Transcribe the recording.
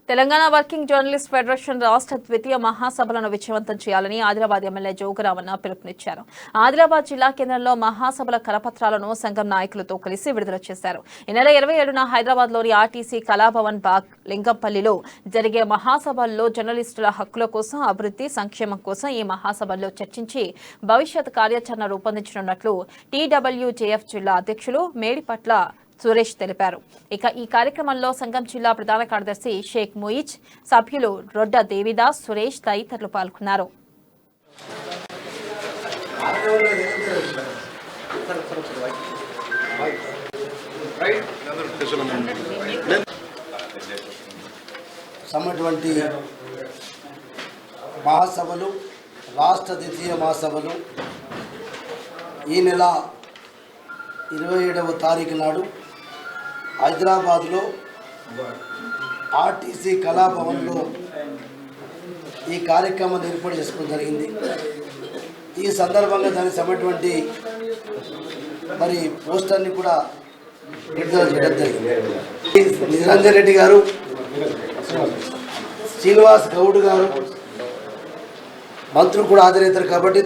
Telangana working journalist federation రాష్ట్ర ద్వితీయ మహాసభలను విజయవంతం చేయాలని ఆదిలాబాద్ ఎమ్మెల్యే జోగురామన్న పిలుపునిచ్చారు. ఆదిలాబాద్ జిల్లా కేంద్రంలో మహాసభల కరపత్రాలను సంఘం నాయకులతో కలిసి విడుదల చేశారు. ఈ నెల 27న హైదరాబాద్లోని ఆర్టీసీ కళాభవన్ బాగ్ లింగంపల్లిలో జరిగే మహాసభల్లో జర్నలిస్టుల హక్కుల కోసం, అభివృద్ధి, సంక్షేమం కోసం ఈ మహాసభల్లో చర్చించి భవిష్యత్ కార్యాచరణ రూపొందించనున్నట్లు టీడబ్ల్యూజేఎఫ్ జిల్లా అధ్యక్షులు మేడిపట్ల సురేష్ తెలిపారు. ఇక ఈ కార్యక్రమంలో సంఘం జిల్లా ప్రధాన కార్యదర్శి షేక్ ముయిజ్, సభ్యులు రొడ్డ దేవిదాస్, సురేష్ తదితరులు పాల్గొన్నారు. సమటువంటి మహాసభలు, రాష్ట్ర ద్వితీయ మహాసభలు ఈ నెల 27వ తారీఖు నాడు హైదరాబాద్లో ఆర్టీసీ కళాభవన్లో ఈ కార్యక్రమం ఏర్పాటు చేసుకోవడం జరిగింది. ఈ సందర్భంగా దానికి సంబంధించినటువంటి మరి పోస్టర్ని కూడా విడుదల చేయడం జరిగింది. నిరంజన్ రెడ్డి గారు, శ్రీనివాస్ గౌడ్ గారు మంత్రులు కూడా హాజరవుతారు కాబట్టి